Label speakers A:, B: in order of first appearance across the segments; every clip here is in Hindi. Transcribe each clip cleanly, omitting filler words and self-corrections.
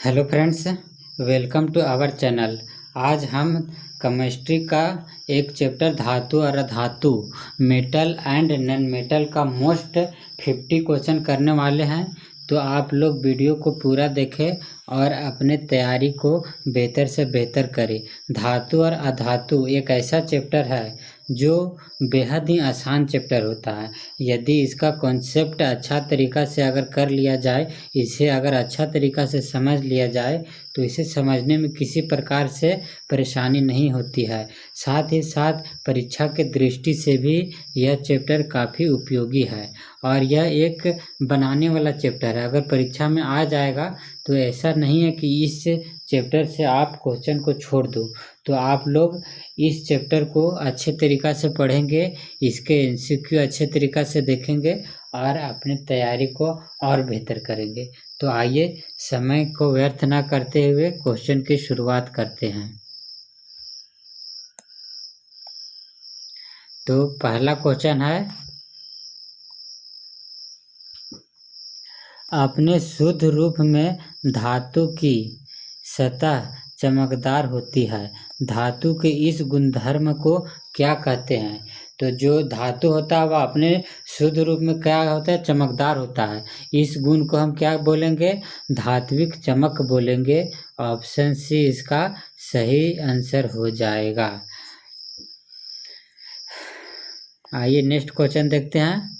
A: Hello friends, welcome to our channel. आज हम केमिस्ट्री का एक चैप्टर धातु और अधातु मेटल एंड नॉन मेटल का मोस्ट 50 क्वेश्चन करने वाले हैं। तो आप लोग वीडियो को पूरा देखें और अपने तैयारी को बेहतर से बेहतर करें। धातु और अधातु एक ऐसा चैप्टर है जो बेहद ही आसान चैप्टर होता है। यदि इसका कॉन्सेप्ट अच्छा तरीक़ा से अगर कर लिया जाए, इसे अगर अच्छा तरीक़ा से समझ लिया जाए तो इसे समझने में किसी प्रकार से परेशानी नहीं होती है। साथ ही साथ परीक्षा के दृष्टि से भी यह चैप्टर काफ़ी उपयोगी है और यह एक बनाने वाला चैप्टर है। अगर परीक्षा में आ जाएगा तो ऐसा नहीं है कि इस चैप्टर से आप क्वेश्चन को छोड़ दो। तो आप लोग इस चैप्टर को अच्छे तरीक़ा से पढ़ेंगे, इसके एमसीक्यू अच्छे तरीक़ा से देखेंगे और अपनी तैयारी को और बेहतर करेंगे। तो आइए समय को व्यर्थ ना करते हुए क्वेश्चन की शुरुआत करते हैं। तो पहला क्वेश्चन है, अपने शुद्ध रूप में धातु की सतह चमकदार होती है। धातु के इस गुणधर्म को क्या कहते हैं? तो जो धातु होता है वह अपने शुद्ध रूप में क्या होता है? चमकदार होता है। इस गुण को हम क्या बोलेंगे? धात्विक चमक बोलेंगे। ऑप्शन सी इसका सही आंसर हो जाएगा। आइए नेक्स्ट क्वेश्चन देखते हैं।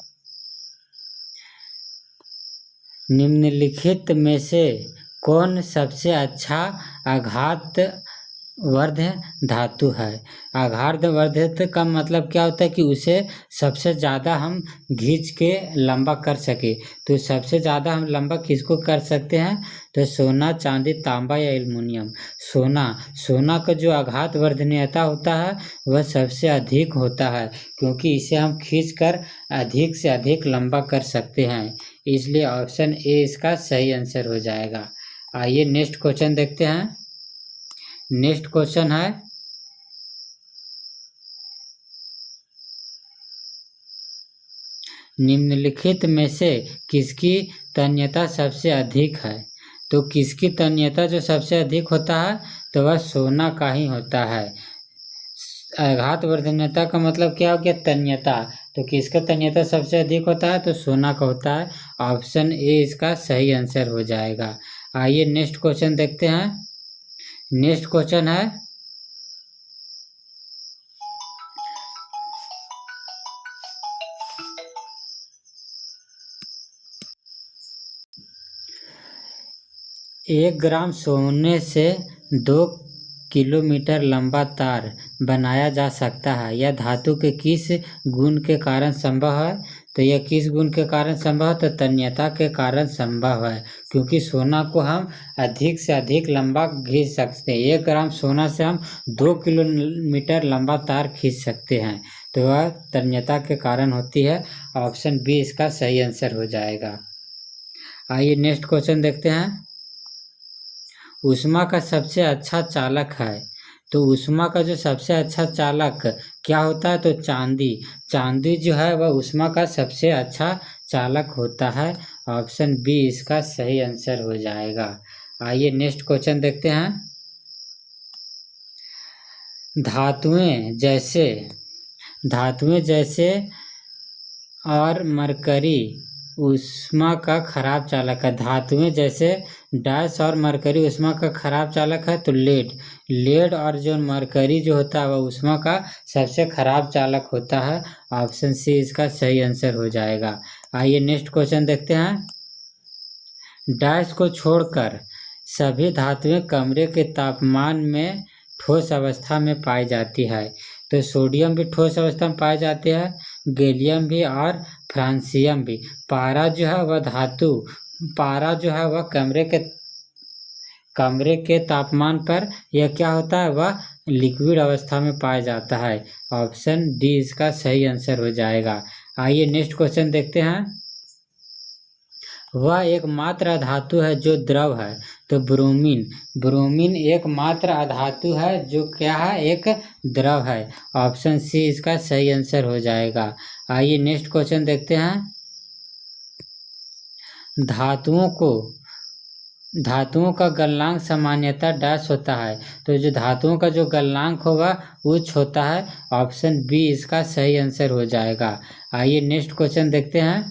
A: निम्नलिखित में से कौन सबसे अच्छा आघात वर्ध धातु है? आघात वर्धित का मतलब क्या होता है कि उसे सबसे ज़्यादा हम खींच के लंबा कर सके। तो सबसे ज़्यादा हम लंबा किसको कर सकते हैं? तो सोना, चांदी, तांबा या एल्युमिनियम। सोना का जो आघात वर्धनीयता होता है वह सबसे अधिक होता है, क्योंकि इसे हम खींचकर अधिक से अधिक लंबा कर सकते हैं। इसलिए ऑप्शन ए इसका सही आंसर हो जाएगा। आइए नेक्स्ट क्वेश्चन देखते हैं। नेक्स्ट क्वेश्चन है, निम्नलिखित में से किसकी तन्यता सबसे अधिक है? तो किसकी तन्यता जो सबसे अधिक होता है तो वह सोना का ही होता है। आघात वर्धनीयता का मतलब क्या हो गया? तन्यता। तो किसका तन्यता सबसे अधिक होता है? तो सोना का होता है। ऑप्शन ए इसका सही आंसर हो जाएगा। आइए नेक्स्ट क्वेश्चन देखते हैं। नेक्स्ट क्वेश्चन है, एक ग्राम सोने से 2 किलोमीटर लंबा तार बनाया जा सकता है। यह धातु के किस गुण के कारण संभव है? तो यह किस गुण के कारण संभव है? तो तन्यता के कारण संभव है, क्योंकि सोना को हम अधिक से अधिक लंबा खींच सकते हैं। 1 ग्राम सोना से हम 2 किलोमीटर लंबा तार खींच सकते हैं। तो वह तन्यता के कारण होती है। ऑप्शन बी इसका सही आंसर हो जाएगा। आइए नेक्स्ट क्वेश्चन देखते हैं। ऊष्मा का सबसे अच्छा चालक है। तो ऊष्मा का जो सबसे अच्छा चालक क्या होता है? तो चांदी जो है वह ऊष्मा का सबसे अच्छा चालक होता है। ऑप्शन बी इसका सही आंसर हो जाएगा। आइए नेक्स्ट क्वेश्चन देखते हैं। धातुएं जैसे और मरकरी ऊष्मा का खराब चालक है। धातुएं जैसे डैश और मरकरी ऊष्मा का खराब चालक है। तो लेड और जो मरकरी जो होता है वह ऊष्मा का सबसे खराब चालक होता है। ऑप्शन सी इसका सही आंसर हो जाएगा। आइए नेक्स्ट क्वेश्चन देखते हैं। डैश को छोड़कर सभी धातुएं कमरे के तापमान में ठोस अवस्था में पाई जाती है। तो सोडियम भी ठोस अवस्था में पाए जाते हैं, गैलियम भी और फ्रांसियम भी। पारा जो है वह कमरे के तापमान पर यह क्या होता है? वह लिक्विड अवस्था में पाया जाता है। ऑप्शन डी इसका सही आंसर हो जाएगा। आइए नेक्स्ट क्वेश्चन देखते हैं। वह एकमात्र अधातु है जो द्रव है। तो ब्रोमीन एकमात्र अधातु है जो क्या है? एक द्रव है। ऑप्शन सी इसका सही आंसर हो जाएगा। आइए नेक्स्ट क्वेश्चन देखते हैं। धातुओं का गलनांक सामान्यतः डैश होता है। तो जो धातुओं का जो गलनांक होगा उच्च होता है। ऑप्शन बी इसका सही आंसर हो जाएगा। आइए नेक्स्ट क्वेश्चन देखते हैं।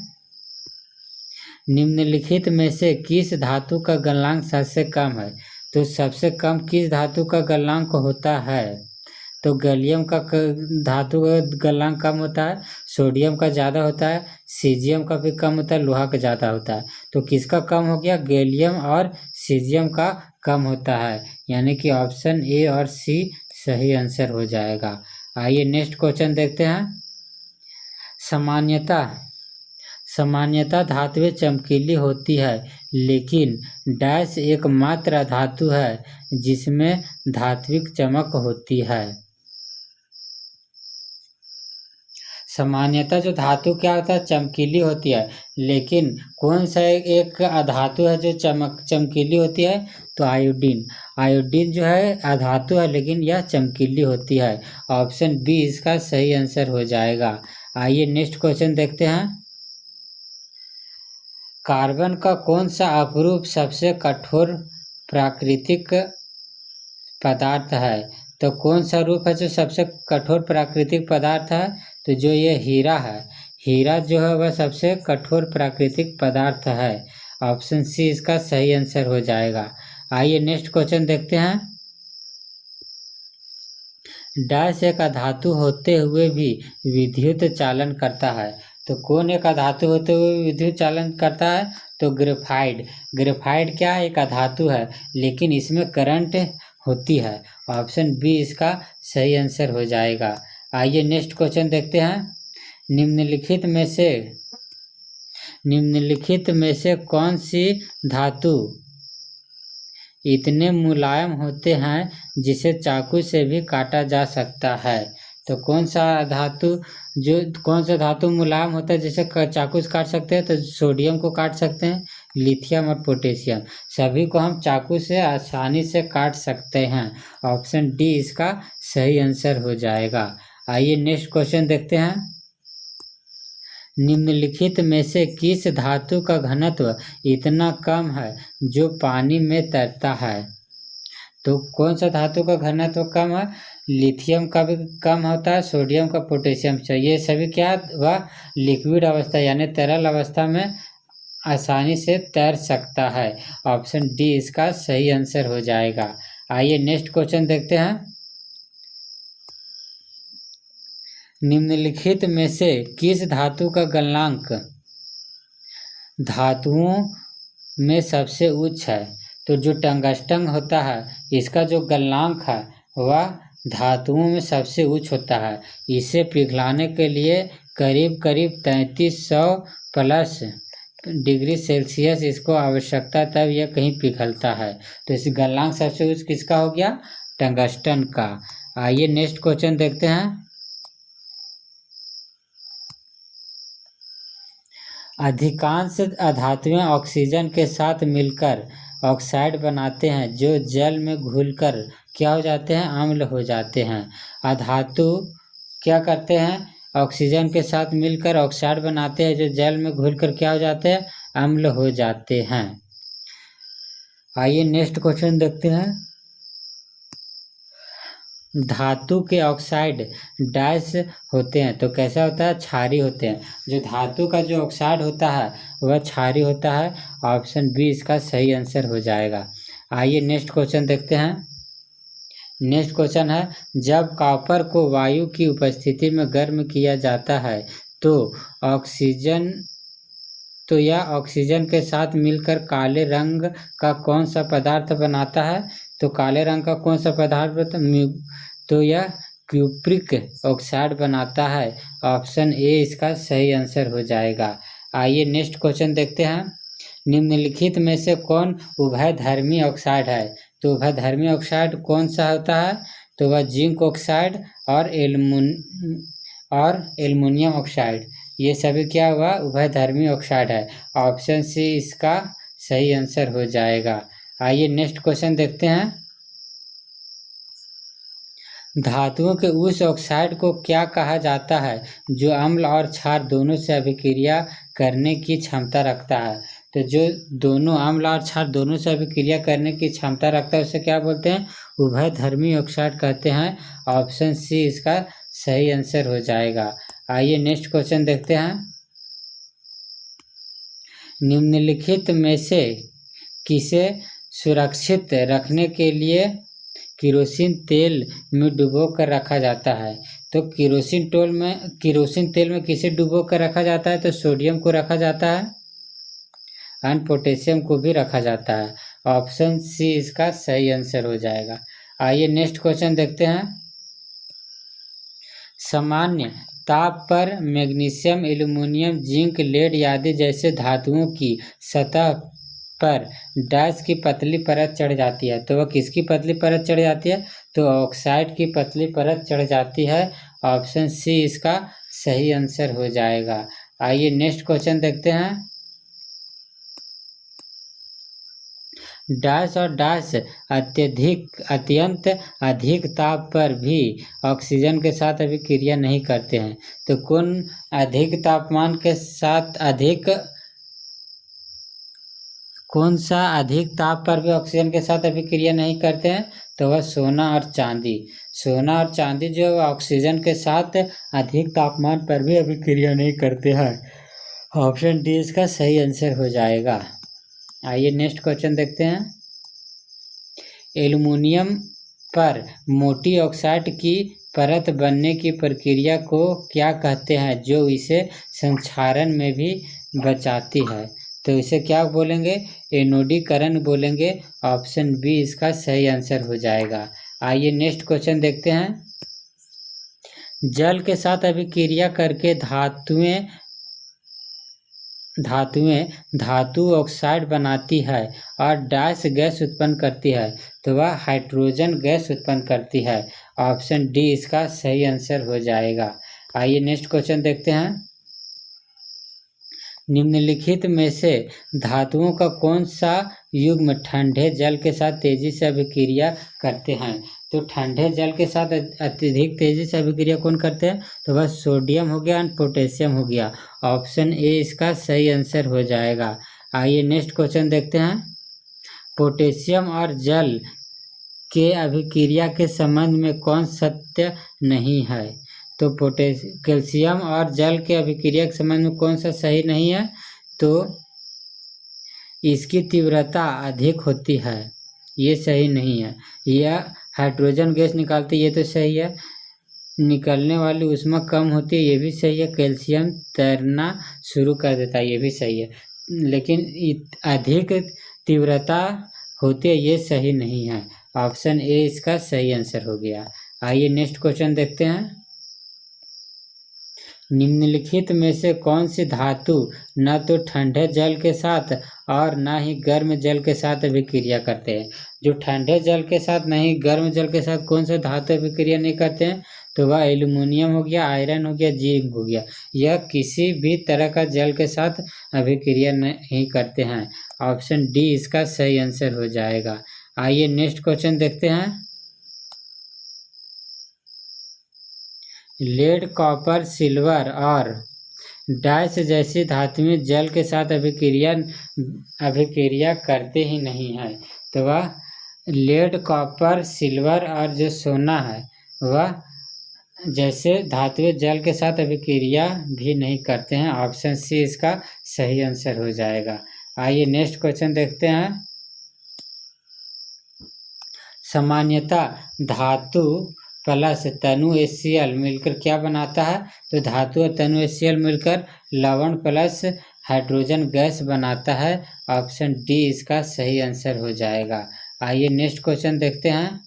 A: निम्नलिखित में से किस धातु का गलनांक सबसे कम है? तो सबसे कम किस धातु का गलनांक होता है? तो गैलियम का धातु का गलनांक कम होता है, सोडियम का ज़्यादा होता है, सीजियम का भी कम होता है, लोहा का ज़्यादा होता है। तो किसका कम हो गया? गैलियम और सीजियम का कम होता है, यानी कि ऑप्शन ए और सी सही आंसर हो जाएगा। आइए नेक्स्ट क्वेश्चन देखते हैं। सामान्यतः धातुएं चमकीली होती है, लेकिन डैश एकमात्र धातु है जिसमें धात्विक चमक होती है। सामान्यतः जो धातु क्या होता है? चमकीली होती है, लेकिन कौन सा एक अधातु है जो चमकीली होती है? तो आयोडीन जो है अधातु है, लेकिन यह चमकीली होती है। ऑप्शन बी इसका सही आंसर हो जाएगा। आइए नेक्स्ट क्वेश्चन देखते हैं। कार्बन का कौन सा अपरूप सबसे कठोर प्राकृतिक पदार्थ है? तो कौन सा रूप है जो सबसे कठोर प्राकृतिक पदार्थ है? तो जो ये हीरा है, हीरा जो है वह सबसे कठोर प्राकृतिक पदार्थ है। ऑप्शन सी इसका सही आंसर हो जाएगा। आइए नेक्स्ट क्वेश्चन देखते हैं। डैश एक अधातु होते हुए भी विद्युत चालन करता है। तो कौन एक अधातु होते हुए विद्युत चालन करता है? तो ग्रेफाइट क्या एक अधातु है, लेकिन इसमें करंट होती है। ऑप्शन बी इसका सही आंसर हो जाएगा। आइए नेक्स्ट क्वेश्चन देखते हैं। निम्नलिखित में से कौन सी धातु इतने मुलायम होते हैं जिसे चाकू से भी काटा जा सकता है? तो कौन सा धातु मुलायम होता है जिसे चाकू से काट सकते हैं? तो सोडियम को काट सकते हैं, लिथियम और पोटेशियम, सभी को हम चाकू से आसानी से काट सकते हैं। ऑप्शन डी इसका सही आंसर हो जाएगा। आइए नेक्स्ट क्वेश्चन देखते हैं। निम्नलिखित में से किस धातु का घनत्व इतना कम है जो पानी में तैरता है? तो कौन सा धातु का घनत्व कम है? लिथियम का भी कम होता है, सोडियम का, पोटेशियम से। ये सभी क्या वह लिक्विड अवस्था यानी तरल अवस्था में आसानी से तैर सकता है। ऑप्शन डी इसका सही आंसर हो जाएगा। आइए नेक्स्ट क्वेश्चन देखते हैं। निम्नलिखित में से किस धातु का गलनांक धातुओं में सबसे उच्च है? तो जो टंगस्टन होता है इसका जो गलनांक है वह धातुओं में सबसे उच्च होता है। इसे पिघलाने के लिए करीब 3300 प्लस डिग्री सेल्सियस इसको आवश्यकता, तब यह कहीं पिघलता है। तो इस गलनांक सबसे उच्च किसका हो गया? टंगस्टन का। आइए नेक्स्ट क्वेश्चन देखते हैं। अधिकांश अधातुएं ऑक्सीजन के साथ मिलकर ऑक्साइड बनाते हैं, जो जल में घुलकर क्या हो जाते हैं? अम्ल हो जाते हैं। अधातु क्या करते हैं? ऑक्सीजन के साथ मिलकर ऑक्साइड बनाते हैं, जो जल में घुलकर क्या हो जाते हैं? अम्ल हो जाते हैं। आइए नेक्स्ट क्वेश्चन देखते हैं। धातु के ऑक्साइड डैश होते हैं, तो कैसा होता है? क्षारीय होते हैं। जो धातु का जो ऑक्साइड होता है वह क्षारीय होता है। ऑप्शन बी इसका सही आंसर हो जाएगा। आइए नेक्स्ट क्वेश्चन देखते हैं। नेक्स्ट क्वेश्चन है, जब कॉपर को वायु की उपस्थिति में गर्म किया जाता है तो यह ऑक्सीजन के साथ मिलकर काले रंग का कौन सा पदार्थ बनाता है? तो काले रंग का कौन सा पदार्थ तो यह क्यूप्रिक ऑक्साइड बनाता है। ऑप्शन ए इसका सही आंसर हो जाएगा। आइए नेक्स्ट क्वेश्चन देखते हैं। निम्नलिखित में से कौन उभयधर्मी ऑक्साइड है? तो उभयधर्मी ऑक्साइड कौन सा होता है? तो वह जिंक ऑक्साइड और एल्युमिनियम ऑक्साइड, ये सभी क्या हुआ? उभयधर्मी ऑक्साइड है। ऑप्शन सी इसका सही आंसर हो जाएगा। आइए नेक्स्ट क्वेश्चन देखते हैं। धातुओं के उस ऑक्साइड को क्या कहा जाता है जो अम्ल और क्षार दोनों से अभिक्रिया करने की क्षमता रखता है? तो जो दोनों अम्ल और क्षार दोनों से अभिक्रिया करने की क्षमता रखता है उसे क्या बोलते हैं? उभयधर्मी ऑक्साइड कहते हैं। ऑप्शन सी इसका सही आंसर हो जाएगा। आइए नेक्स्ट क्वेश्चन देखते हैं। निम्नलिखित में से किसे सुरक्षित रखने के लिए केरोसिन तेल में डुबो कर रखा जाता है? तो केरोसिन तेल में किसे डुबो कर रखा जाता है? तो सोडियम को रखा जाता है एंड पोटेशियम को भी रखा जाता है। ऑप्शन सी इसका सही आंसर हो जाएगा। आइए नेक्स्ट क्वेश्चन देखते हैं। सामान्य ताप पर मैग्नीशियम, एल्यूमीनियम, जिंक, लेड आदि जैसे धातुओं की सतह पर डैश की पतली परत चढ़ जाती है। तो वह किसकी पतली परत चढ़ जाती है? तो ऑक्साइड की पतली परत चढ़ जाती है। ऑप्शन सी इसका सही आंसर हो जाएगा। आइए नेक्स्ट क्वेश्चन देखते हैं। डैश और डैश अत्यंत अधिक ताप पर भी ऑक्सीजन के साथ अभिक्रिया नहीं करते हैं। तो कौन अधिक तापमान के साथ कौन सा अधिक ताप पर भी ऑक्सीजन के साथ अभिक्रिया नहीं करते हैं? तो वह सोना और चांदी। सोना और चांदी जो ऑक्सीजन के साथ अधिक तापमान पर भी अभिक्रिया नहीं करते हैं। ऑप्शन डी इसका सही आंसर हो जाएगा। आइए नेक्स्ट क्वेश्चन देखते हैं। एल्युमिनियम पर मोटी ऑक्साइड की परत बनने की प्रक्रिया को क्या कहते हैं जो इसे संक्षारण में भी बचाती है? तो इसे क्या बोलेंगे? एनोडीकरण बोलेंगे। ऑप्शन बी इसका सही आंसर हो जाएगा। आइए नेक्स्ट क्वेश्चन देखते हैं। जल के साथ अभिक्रिया करके धातु ऑक्साइड बनाती है और डैश गैस उत्पन्न करती है। तो वह हाइड्रोजन गैस उत्पन्न करती है। ऑप्शन डी इसका सही आंसर हो जाएगा। आइए नेक्स्ट क्वेश्चन देखते हैं। निम्नलिखित में से धातुओं का कौन सा युग्म ठंडे जल के साथ तेजी से अभिक्रिया करते हैं? तो ठंडे जल के साथ अत्यधिक तेजी से अभिक्रिया कौन करते हैं? तो वह सोडियम हो गया और पोटेशियम हो गया। ऑप्शन ए इसका सही आंसर हो जाएगा। आइए नेक्स्ट क्वेश्चन देखते हैं। पोटेशियम और जल के अभिक्रिया के संबंध में कौन सत्य नहीं है? तो कैल्शियम और जल के अभिक्रिया के संबंध में कौन सा सही नहीं है? तो इसकी तीव्रता अधिक होती है, ये सही नहीं है। यह हाइड्रोजन गैस निकालती है, ये तो सही है। निकलने वाली ऊष्मा कम होती है, ये भी सही है। कैल्शियम तैरना शुरू कर देता है, ये भी सही है। लेकिन अधिक तीव्रता होती है, ये सही नहीं है। ऑप्शन ए इसका सही आंसर हो गया। आइए नेक्स्ट क्वेश्चन देखते हैं। निम्नलिखित में से कौन सी धातु न तो ठंडे जल के साथ और न ही गर्म जल के साथ अभिक्रिया करते हैं? जो ठंडे जल के साथ नहीं गर्म जल के साथ कौन सा धातु अभिक्रिया नहीं करते हैं? तो वह एल्यूमिनियम हो गया, आयरन हो गया, जिंक हो गया। यह किसी भी तरह का जल के साथ अभिक्रिया नहीं करते हैं। ऑप्शन डी इसका सही आंसर हो जाएगा। आइए नेक्स्ट क्वेश्चन देखते हैं। लेड, कॉपर, सिल्वर और डैश जैसी धातुएं जल के साथ अभिक्रिया करते ही नहीं है। तो वह लेड, कॉपर, सिल्वर और जो सोना है वह जैसे धातुएं जल के साथ अभिक्रिया भी नहीं करते हैं। ऑप्शन सी इसका सही आंसर हो जाएगा। आइए नेक्स्ट क्वेश्चन देखते हैं। सामान्यतः धातु प्लस तनु HCl मिलकर क्या बनाता है? तो धातु और तनु HCl मिलकर लवण प्लस हाइड्रोजन गैस बनाता है। ऑप्शन डी इसका सही आंसर हो जाएगा। आइए नेक्स्ट क्वेश्चन देखते हैं।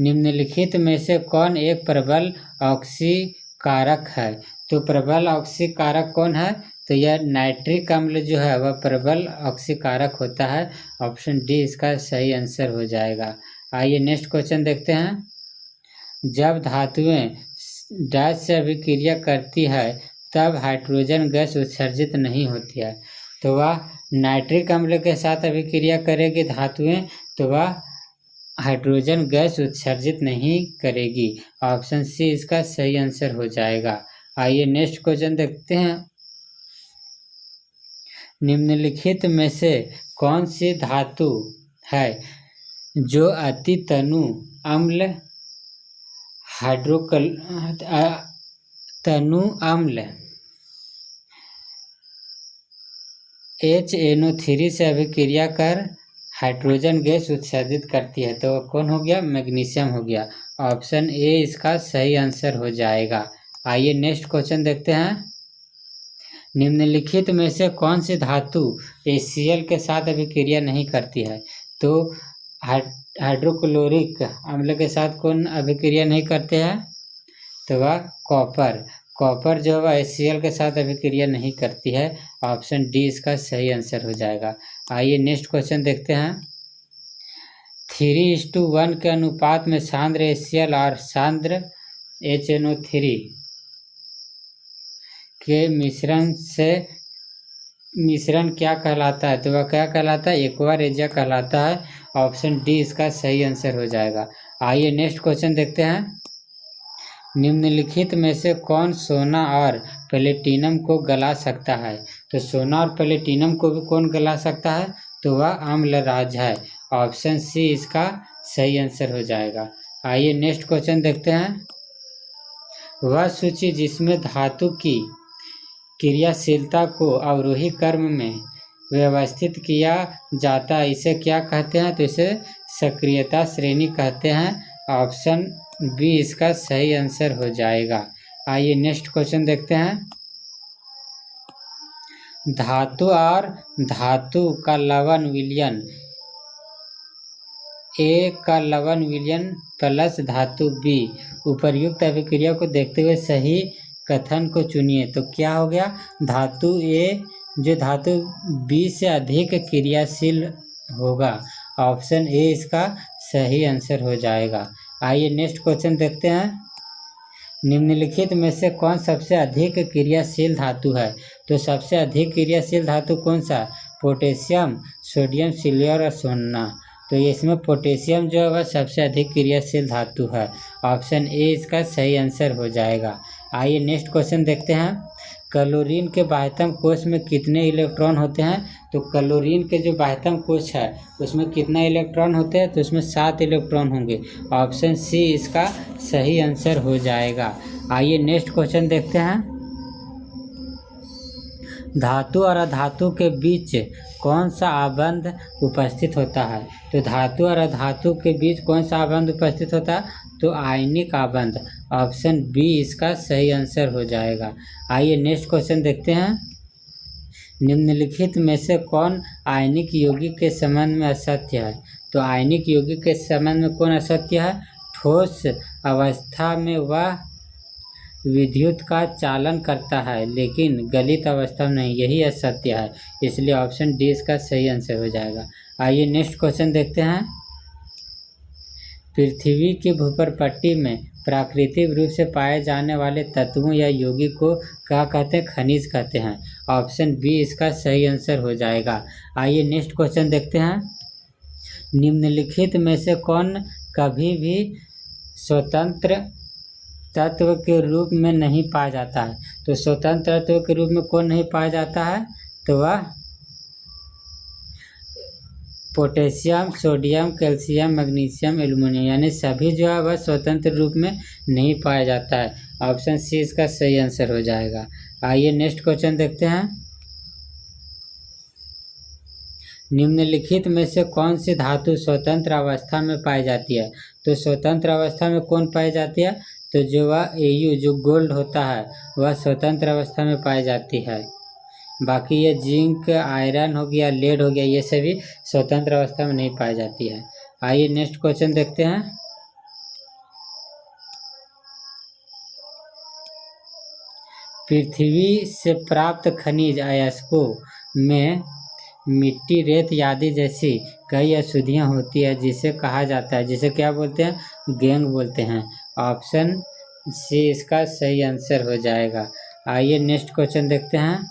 A: निम्नलिखित में से कौन एक प्रबल ऑक्सीकारक है? तो प्रबल ऑक्सीकारक कौन है? तो यह नाइट्रिक अम्ल जो है वह प्रबल ऑक्सीकारक होता है। ऑप्शन डी इसका सही आंसर हो जाएगा। आइए नेक्स्ट क्वेश्चन देखते हैं। जब धातुएं डैश से अभिक्रिया करती है तब हाइड्रोजन गैस उत्सर्जित नहीं होती है। तो वह नाइट्रिक अम्ल के साथ अभिक्रिया करेगी धातुएं, तो वह हाइड्रोजन गैस उत्सर्जित नहीं करेगी। ऑप्शन सी इसका सही आंसर हो जाएगा। आइए नेक्स्ट क्वेश्चन देखते हैं। निम्नलिखित में से कौन सी धातु है जो अति तनु अम्ल तनु अम्ल HNO3 से अभिक्रिया कर हाइड्रोजन गैस उत्सर्जित करती है? तो कौन हो गया? मैग्नीशियम हो गया। ऑप्शन ए इसका सही आंसर हो जाएगा। आइए नेक्स्ट क्वेश्चन देखते हैं। निम्नलिखित में से कौन सी धातु HCl के साथ अभिक्रिया नहीं करती है? तो हाइड्रोक्लोरिक अम्ल के साथ कौन अभिक्रिया नहीं करते हैं? तो वह कॉपर जो है HCl के साथ अभिक्रिया नहीं करती है। ऑप्शन डी इसका सही आंसर हो जाएगा। आइए नेक्स्ट क्वेश्चन देखते हैं। 3:1 के अनुपात में सांद्र HCl और सांद्र HNO3 के मिश्रण क्या कहलाता है? तो वह क्या कहलाता है? एक्वारेजिया कहलाता है। ऑप्शन डी इसका सही आंसर हो जाएगा। आइए नेक्स्ट क्वेश्चन देखते हैं। निम्नलिखित में से कौन सोना और प्लेटिनम को गला सकता है? तो सोना और प्लेटिनम को भी कौन गला सकता है? तो वह अम्लराज है। ऑप्शन सी इसका सही आंसर हो जाएगा। आइए नेक्स्ट क्वेश्चन देखते हैं। वह सूची जिसमें धातु की क्रियाशीलता को अवरोही क्रम में व्यवस्थित किया जाता है इसे क्या कहते हैं? तो इसे सक्रियता श्रेणी कहते हैं। ऑप्शन बी इसका सही आंसर हो जाएगा। आइए नेक्स्ट क्वेश्चन देखते हैं। धातु और धातु का लवण विलयन ए का लवण विलयन प्लस धातु बी उपर्युक्त अभिक्रिया को देखते हुए सही कथन को चुनिए। तो क्या हो गया? धातु ए जो धातु बी से अधिक क्रियाशील होगा। ऑप्शन ए इसका सही आंसर हो जाएगा। आइए नेक्स्ट क्वेश्चन देखते हैं। निम्नलिखित में से कौन सबसे अधिक क्रियाशील धातु है? तो सबसे अधिक क्रियाशील धातु कौन सा? पोटेशियम, सोडियम, सिल्वर और सोना। तो इसमें पोटेशियम जो है वह सबसे अधिक क्रियाशील धातु है। ऑप्शन ए इसका सही आंसर हो जाएगा। आइए नेक्स्ट क्वेश्चन देखते हैं। क्लोरीन के बाह्यतम कोश में कितने इलेक्ट्रॉन होते हैं? तो क्लोरीन के जो बाह्यतम कोश है उसमें कितना इलेक्ट्रॉन होते हैं? तो उसमें 7 इलेक्ट्रॉन होंगे। ऑप्शन सी इसका सही आंसर हो जाएगा। आइए नेक्स्ट क्वेश्चन देखते हैं। धातु और अधातु के बीच कौन सा आबंध उपस्थित होता है? तो धातु और अधातु के बीच कौन सा आबंध उपस्थित होता है? तो आयनिक आबंध। ऑप्शन बी इसका सही आंसर हो जाएगा। आइए नेक्स्ट क्वेश्चन देखते हैं। निम्नलिखित में से कौन आयनिक यौगिक के संबंध में असत्य है? तो आयनिक यौगिक के संबंध में कौन असत्य है? ठोस अवस्था में वह विद्युत का चालन करता है लेकिन गलित अवस्था में नहीं, यही असत्य है। इसलिए ऑप्शन डी इसका सही आंसर हो जाएगा। आइए नेक्स्ट क्वेश्चन देखते हैं। पृथ्वी की भूपर्पट्टी में प्राकृतिक रूप से पाए जाने वाले तत्वों या यौगिक को क्या कहते हैं? खनिज कहते हैं। ऑप्शन बी इसका सही आंसर हो जाएगा। आइए नेक्स्ट क्वेश्चन देखते हैं। निम्नलिखित में से कौन कभी भी स्वतंत्र तत्व के रूप में नहीं पाया जाता है? तो स्वतंत्र तत्व के रूप में कौन नहीं पाया जाता है? तो वह potassium, sodium, calcium, magnesium, aluminium यानी सभी जो है वह स्वतंत्र रूप में नहीं पाया जाता है। ऑप्शन सी इसका सही आंसर हो जाएगा। आइए नेक्स्ट क्वेश्चन देखते हैं। निम्नलिखित में से कौन सी धातु स्वतंत्र अवस्था में पाई जाती है? तो स्वतंत्र अवस्था में कौन पाई जाती है? तो जो वह Au जो गोल्ड होता है वह स्वतंत्र अवस्था में पाई जाती है। बाकी ये जिंक, आयरन हो गया, लेड हो गया, ये सभी स्वतंत्र अवस्था में नहीं पाई जाती है। आइए नेक्स्ट क्वेश्चन देखते हैं। पृथ्वी से प्राप्त खनिज अयस्कों में मिट्टी, रेत आदि जैसी कई अशुद्धियाँ होती है जिसे कहा जाता है, जिसे क्या बोलते हैं? गैंग बोलते हैं। ऑप्शन सी इसका सही आंसर हो जाएगा। आइए नेक्स्ट क्वेश्चन देखते हैं।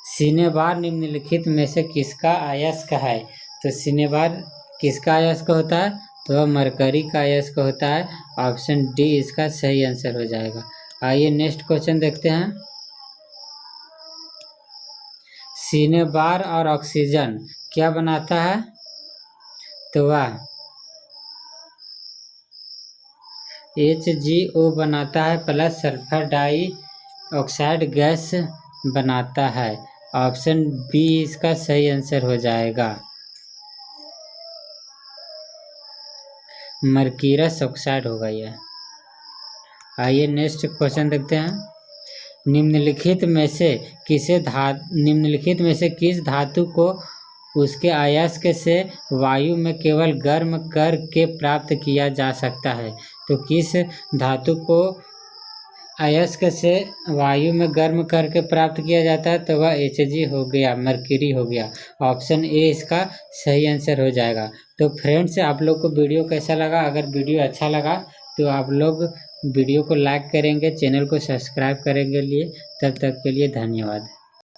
A: सिनेबार निम्नलिखित में से किसका अयस्क है? तो सिनेबार किसका अयस्क होता है? तो वह मरकरी का अयस्क होता है। ऑप्शन डी इसका सही आंसर हो जाएगा। आइए नेक्स्ट क्वेश्चन देखते हैं। सिनेबार और ऑक्सीजन क्या बनाता है? तो वह HgO बनाता है प्लस सल्फर डाइऑक्साइड गैस बनाता है। ऑप्शन बी इसका सही आंसर हो जाएगा। मर्क्यूरस ऑक्साइड होगा यह। आइए नेक्स्ट क्वेश्चन देखते हैं। निम्नलिखित में से किस धातु को उसके अयस्क से वायु में केवल गर्म करके प्राप्त किया जा सकता है? तो किस धातु को अयस्क से वायु में गर्म करके प्राप्त किया जाता है? तो वह Hg हो गया, मर्क्यूरी हो गया। ऑप्शन ए इसका सही आंसर हो जाएगा। तो फ्रेंड्स, आप लोग को वीडियो कैसा लगा? अगर वीडियो अच्छा लगा तो आप लोग वीडियो को लाइक करेंगे, चैनल को सब्सक्राइब करेंगे लिए। तब तक के लिए धन्यवाद।